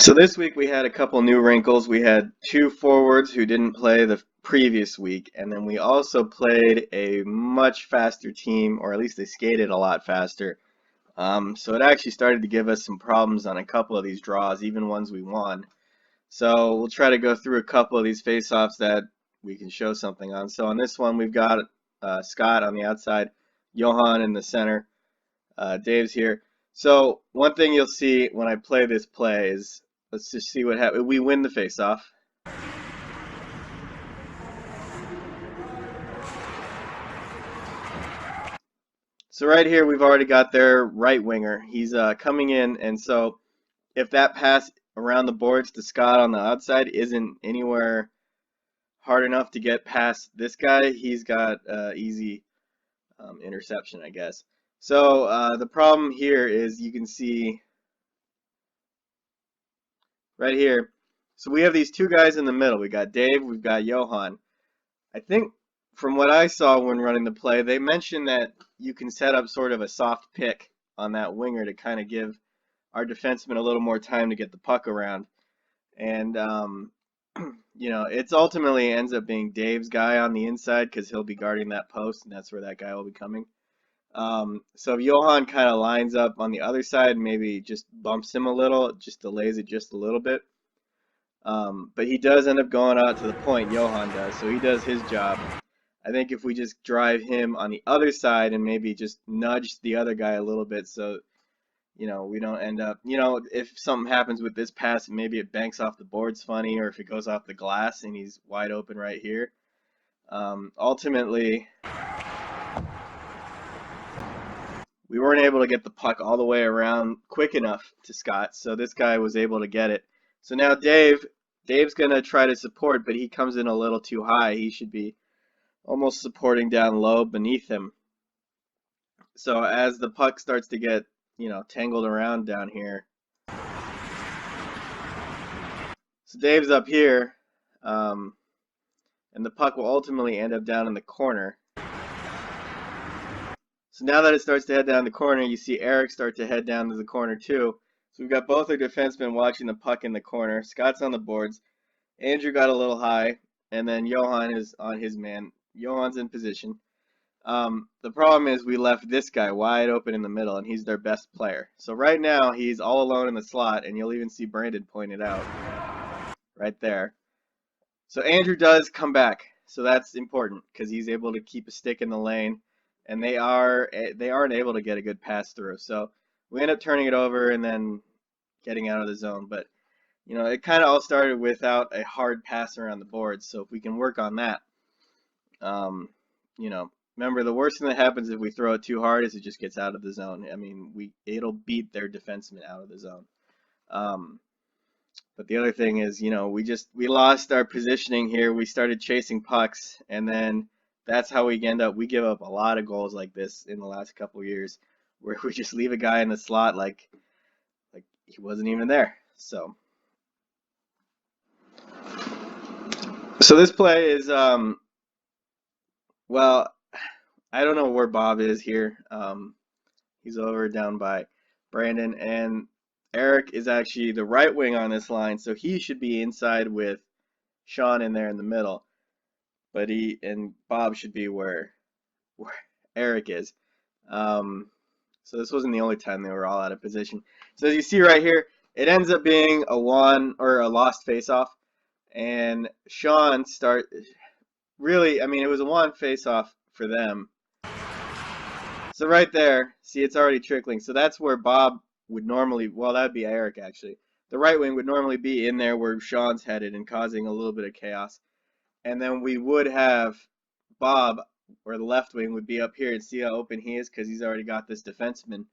So this week we had a couple new wrinkles. We had two forwards who didn't play the previous week, and then we also played a much faster team, or at least they skated a lot faster. So it actually started to give us some problems on a couple of these draws, even ones we won. So we'll try to go through a couple of these face-offs that we can show something on. So on this one, we've got Scott on the outside, Johan in the center, Dave's here. So one thing you'll see when I play this play is, let's just see what happens. We win the face-off. So right here, we've already got their right winger. He's coming in, and so if that pass around the boards to Scott on the outside isn't anywhere hard enough to get past this guy, he's got easy interception, I guess. So the problem here is you can see right here. So we have these two guys in the middle. We got Dave, we've got Johan. I think from what I saw when running the play, they mentioned that you can set up sort of a soft pick on that winger to kind of give our defenseman a little more time to get the puck around. And, it's ultimately ends up being Dave's guy on the inside because he'll be guarding that post, and that's where that guy will be coming. So if Johan kind of lines up on the other side, maybe just bumps him a little, just delays it just a little bit. But he does end up going out to the point, Johan does, so he does his job. I think if we just drive him on the other side and maybe just nudge the other guy a little bit so, we don't end up, if something happens with this pass, maybe it banks off the boards funny, or if it goes off the glass and he's wide open right here. Ultimately, we weren't able to get the puck all the way around quick enough to Scott, so this guy was able to get it. So now Dave's going to try to support, but he comes in a little too high. He should be almost supporting down low beneath him. So as the puck starts to get, tangled around down here. So Dave's up here, and the puck will ultimately end up down in the corner. So now that it starts to head down the corner, you see Eric start to head down to the corner too. So we've got both our defensemen watching the puck in the corner. Scott's on the boards. Andrew got a little high, and then Johan is on his man. Johan's in position. The problem is we left this guy wide open in the middle, and he's their best player. So right now, he's all alone in the slot, and you'll even see Brandon pointed out right there. So Andrew does come back, so that's important because he's able to keep a stick in the lane, and they aren't able to get a good pass through. So we end up turning it over and then getting out of the zone. But it kind of all started without a hard pass around the boards. So if we can work on that, remember, the worst thing that happens if we throw it too hard is it just gets out of the zone. I mean, it'll beat their defenseman out of the zone. But the other thing is, we lost our positioning here. We started chasing pucks, and then that's how we end up. We give up a lot of goals like this in the last couple of years, where we just leave a guy in the slot like he wasn't even there. So this play is well, I don't know where Bob is here. He's over down by Brandon, and Eric is actually the right wing on this line, so he should be inside with Sean in there in the middle. But Bob should be where Eric is. So this wasn't the only time they were all out of position. So as you see right here, it ends up being a lost faceoff, and Sean really, I mean, it was a won faceoff for them. So right there, see, it's already trickling. So that's where Bob would normally, well, that'd be Eric actually. The right wing would normally be in there where Sean's headed and causing a little bit of chaos. And then we would have Bob, or the left wing, would be up here, and see how open he is because he's already got this defenseman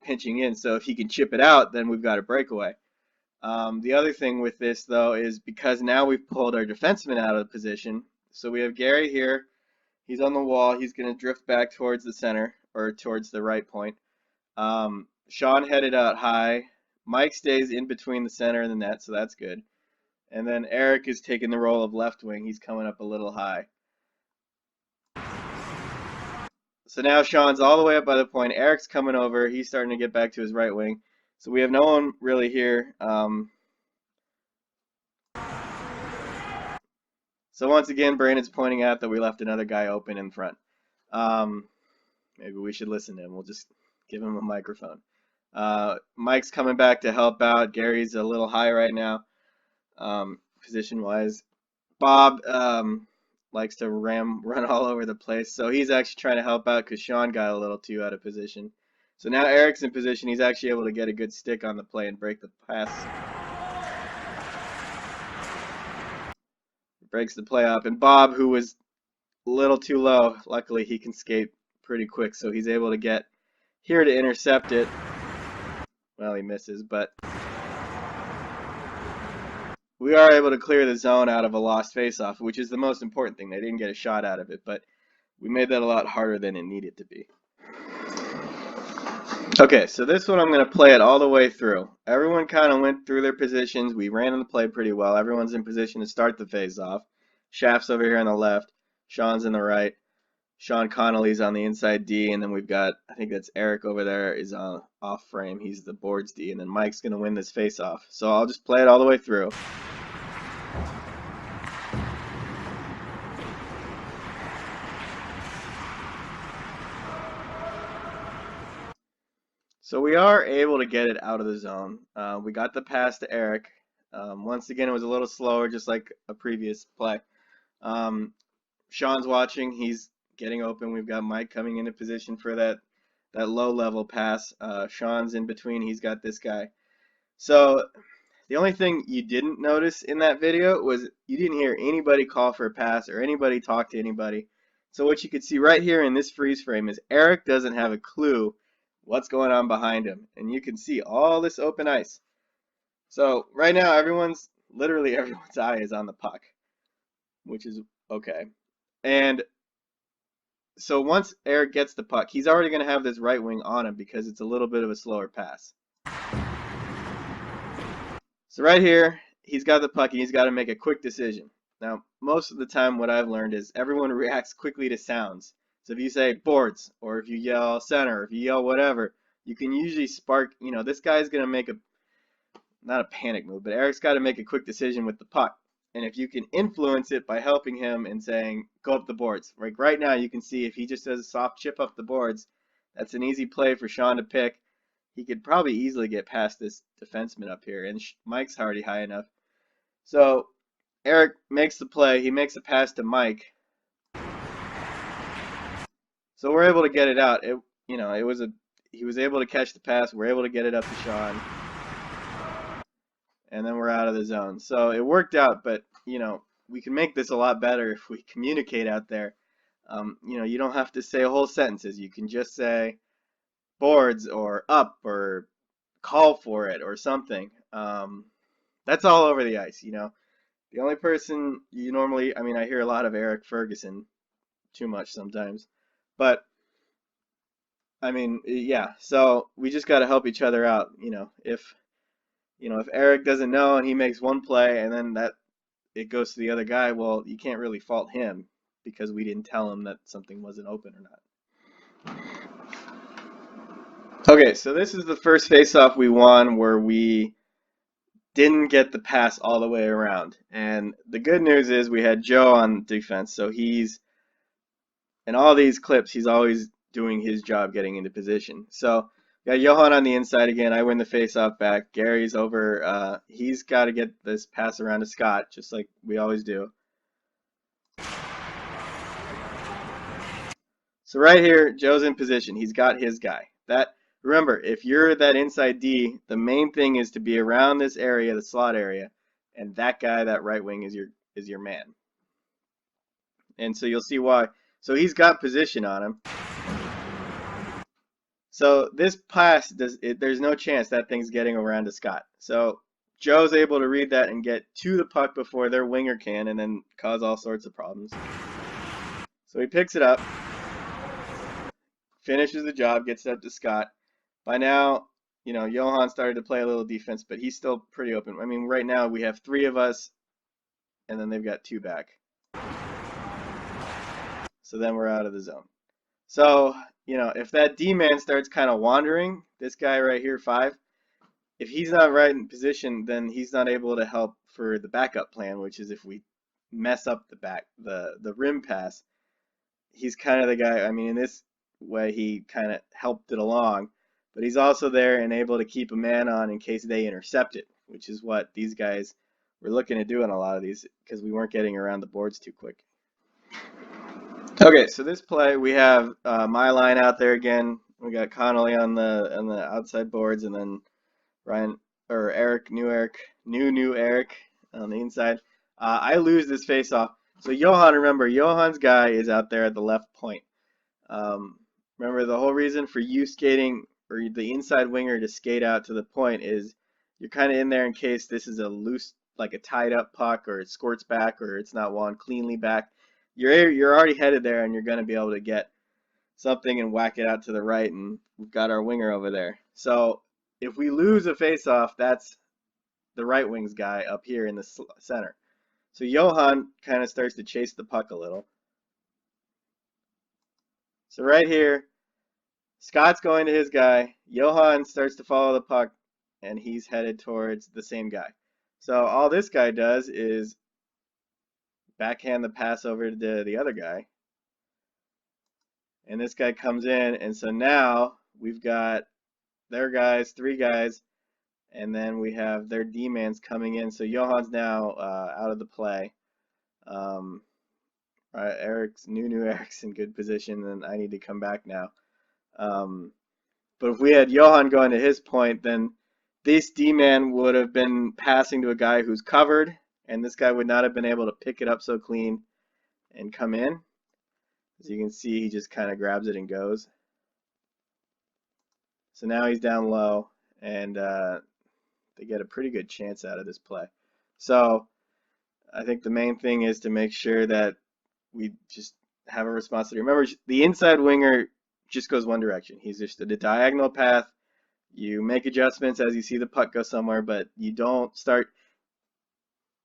pinching in. So if he can chip it out, then we've got a breakaway. The other thing with this, though, is because now we've pulled our defenseman out of position. So we have Gary here. He's on the wall. He's going to drift back towards the center, or towards the right point. Sean headed out high. Mike stays in between the center and the net, so that's good. And then Eric is taking the role of left wing. He's coming up a little high. So now Sean's all the way up by the point. Eric's coming over. He's starting to get back to his right wing. So we have no one really here. So once again, Brandon's pointing out that we left another guy open in front. Maybe we should listen to him. We'll just give him a microphone. Mike's coming back to help out. Gary's a little high right now, position-wise. Bob likes to run all over the place, so he's actually trying to help out because Sean got a little too out of position. So now Eric's in position. He's actually able to get a good stick on the play and break the pass. Breaks the play up, and Bob, who was a little too low, luckily he can skate pretty quick, so he's able to get here to intercept it. Well, he misses, but we are able to clear the zone out of a lost faceoff, which is the most important thing. They didn't get a shot out of it, but we made that a lot harder than it needed to be. Okay, so this one I'm going to play it all the way through. Everyone kind of went through their positions. We ran in the play pretty well. Everyone's in position to start the face-off. Shaft's over here on the left. Sean's in the right. Sean Connolly's on the inside D, and then we've got, I think that's Eric over there is on off frame. He's the boards D, and then Mike's going to win this face-off. So I'll just play it all the way through. So we are able to get it out of the zone. We got the pass to Eric. Once again, it was a little slower, just like a previous play. Sean's watching. He's getting open. We've got Mike coming into position for that low-level pass. Sean's in between. He's got this guy. So the only thing you didn't notice in that video was you didn't hear anybody call for a pass or anybody talk to anybody. So what you could see right here in this freeze frame is Eric doesn't have a clue what's going on behind him, and you can see all this open ice. So right now literally everyone's eye is on the puck, which is okay. And so once Eric gets the puck, he's already going to have this right wing on him because it's a little bit of a slower pass. So right here, he's got the puck and he's got to make a quick decision. Now, most of the time what I've learned is everyone reacts quickly to sounds. So if you say boards, or if you yell center, or if you yell whatever, you can usually spark, this guy's going to make not a panic move, but Eric's got to make a quick decision with the puck. And if you can influence it by helping him and saying, go up the boards. Like right now, you can see if he just does a soft chip up the boards, that's an easy play for Sean to pick. He could probably easily get past this defenseman up here, and Mike's already high enough. So Eric makes the play. He makes a pass to Mike. So we're able to get it out. He was able to catch the pass. We're able to get it up to Sean. And then we're out of the zone. So it worked out, but, we can make this a lot better if we communicate out there. You don't have to say whole sentences. You can just say boards or up or call for it or something. That's all over the ice, The only person you normally, I hear a lot of Eric Ferguson too much sometimes. But, yeah, so we just got to help each other out, if Eric doesn't know and he makes one play and then it goes to the other guy, well, you can't really fault him because we didn't tell him that something wasn't open or not. Okay, so this is the first face-off we won where we didn't get the pass all the way around. And the good news is we had Joe on defense, so he's, in all these clips, he's always doing his job getting into position. So got Johan on the inside again. I win the face-off back. Gary's over. He's got to get this pass around to Scott, just like we always do. So right here, Joe's in position. He's got his guy. Remember, if you're that inside D, the main thing is to be around this area, the slot area, and that guy, that right wing, is your man. And so you'll see why. So he's got position on him. So this pass, there's no chance that thing's getting around to Scott. So Joe's able to read that and get to the puck before their winger can and then cause all sorts of problems. So he picks it up, finishes the job, gets it up to Scott. By now, Johan started to play a little defense, but he's still pretty open. Right now we have 3 of us, and then they've got 2 back. So then we're out of the zone. So, if that D-man starts kind of wandering, this guy right here, 5, if he's not right in position, then he's not able to help for the backup plan, which is if we mess up the rim pass, he's kind of the guy. I mean, in this way, he kind of helped it along, but he's also there and able to keep a man on in case they intercept it, which is what these guys were looking to do on a lot of these because we weren't getting around the boards too quick. Okay, so this play we have my line out there again. We got Connolly on the outside boards, and then Ryan or Eric, new Eric on the inside. I lose this face off. So Johan, remember, Johan's guy is out there at the left point. Remember, the whole reason for you skating or the inside winger to skate out to the point is you're kind of in there in case this is a loose, like a tied up puck, or it squirts back, or it's not won cleanly back. You're already headed there, and you're going to be able to get something and whack it out to the right, and we've got our winger over there. So if we lose a face-off, that's the right wing's guy up here in the center. So Johan kind of starts to chase the puck a little. So right here, Scott's going to his guy. Johan starts to follow the puck, and he's headed towards the same guy. So all this guy does is backhand the pass over to the other guy. And this guy comes in, and so now we've got their guys, 3 guys, and then we have their D-mans coming in. So Johan's now out of the play. Right, new Eric's in good position, and I need to come back now. But if we had Johan going to his point, then this D-man would have been passing to a guy who's covered, and this guy would not have been able to pick it up so clean and come in. As you can see, he just kind of grabs it and goes. So now he's down low, and they get a pretty good chance out of this play. So I think the main thing is to make sure that we just have a responsibility. Remember, the inside winger just goes one direction. He's just a diagonal path. You make adjustments as you see the puck go somewhere, but you don't start.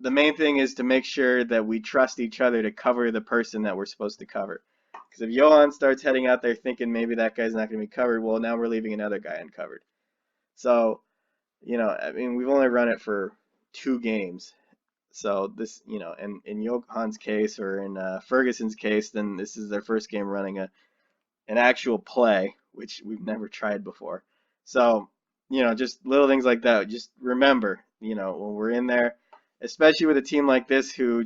The main thing is to make sure that we trust each other to cover the person that we're supposed to cover. Because if Johan starts heading out there thinking maybe that guy's not going to be covered, well, now we're leaving another guy uncovered. So, I mean, we've only run it for 2 games. So this, in Johan's case or in Ferguson's case, then this is their first game running an actual play, which we've never tried before. So, just little things like that. Just remember, when we're in there, especially with a team like this who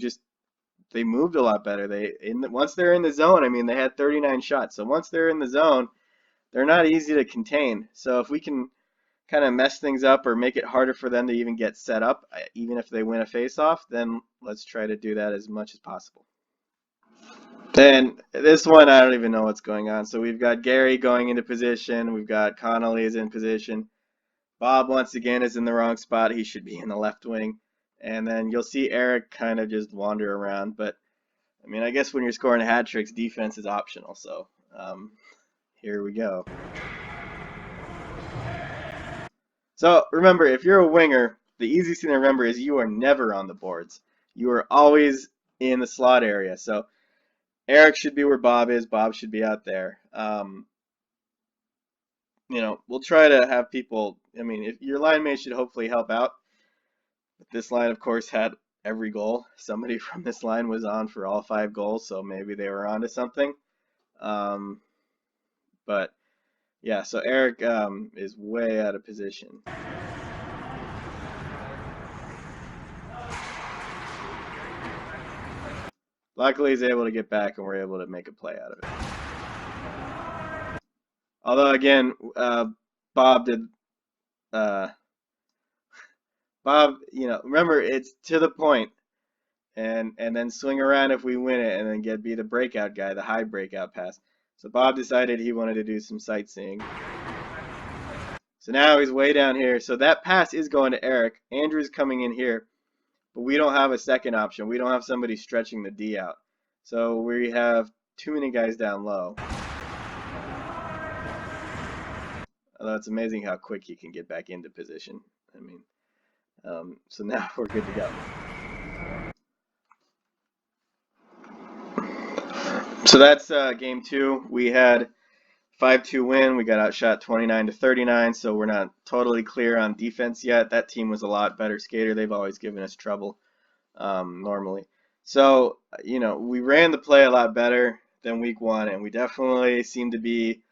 they moved a lot better. Once they're in the zone, I mean, they had 39 shots. So once they're in the zone, they're not easy to contain. So if we can kind of mess things up or make it harder for them to even get set up, even if they win a face-off, then let's try to do that as much as possible. Then this one, I don't even know what's going on. So we've got Gary going into position. We've got Connolly is in position. Bob, once again, is in the wrong spot. He should be in the left wing. And then you'll see Eric kind of just wander around. But, I mean, I guess when you're scoring hat tricks, defense is optional. So here we go. So remember, if you're a winger, the easiest thing to remember is you are never on the boards. You are always in the slot area. So Eric should be where Bob is. Bob should be out there. We'll try to have people, I mean, if your line mate should hopefully help out. But this line, of course, had every goal. Somebody from this line was on for all 5 goals, so maybe they were onto something. But yeah, so Eric is way out of position. Luckily, he's able to get back, and we're able to make a play out of it. Although, again, Bob did. Bob, remember, it's to the point, and then swing around if we win it, and then be the breakout guy, the high breakout pass. So Bob decided he wanted to do some sightseeing. So now he's way down here. So that pass is going to Eric. Andrew's coming in here, but we don't have a second option. We don't have somebody stretching the D out. So we have too many guys down low. Although it's amazing how quick he can get back into position. I mean, so now we're good to go. So that's game 2. We had 5-2 win. We got outshot 29-39, so we're not totally clear on defense yet. That team was a lot better skater. They've always given us trouble normally. So, we ran the play a lot better than week one, and we definitely seem to be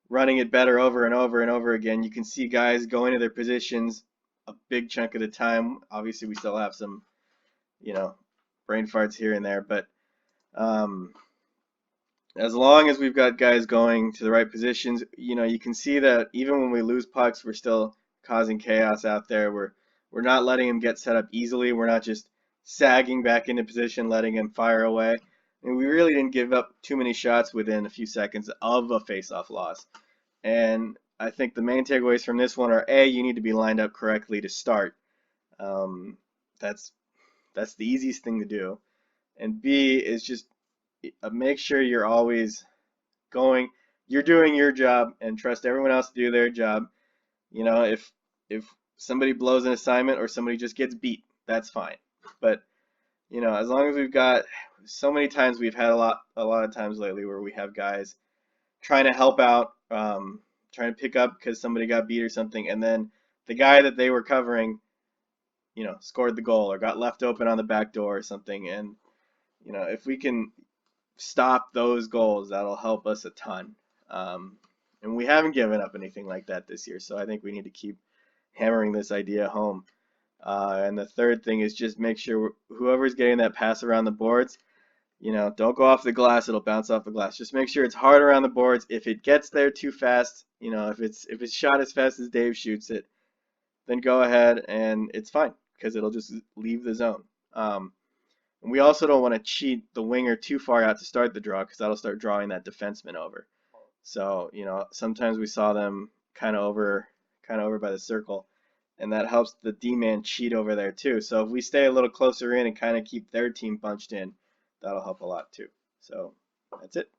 running it better over and over and over again. You can see guys going to their positions a big chunk of the time. Obviously, we still have some, brain farts here and there, but um, as long as we've got guys going to the right positions, you can see that even when we lose pucks, we're still causing chaos out there. We're not letting them get set up easily. We're not just sagging back into position, letting them fire away. And we really didn't give up too many shots within a few seconds of a face-off loss. And I think the main takeaways from this one are A, you need to be lined up correctly to start. Um, that's that's the easiest thing to do. And B is just make sure you're always you're doing your job and trust everyone else to do their job. If somebody blows an assignment or somebody just gets beat, that's fine. But as long as we've got so many times we've had a lot of times lately where we have guys trying to help out, trying to pick up because somebody got beat or something, and then the guy that they were covering, scored the goal or got left open on the back door or something. And if we can stop those goals, that'll help us a ton. And we haven't given up anything like that this year, so I think we need to keep hammering this idea home. And the third thing is just make sure whoever's getting that pass around the boards, don't go off the glass, it'll bounce off the glass. Just make sure it's hard around the boards. If it gets there too fast, if it's shot as fast as Dave shoots it, then go ahead and it's fine because it'll just leave the zone. And we also don't want to cheat the winger too far out to start the draw because that'll start drawing that defenseman over. So, sometimes we saw them kind of over by the circle, and that helps the D-man cheat over there too. So if we stay a little closer in and kind of keep their team bunched in, that'll help a lot too. So that's it.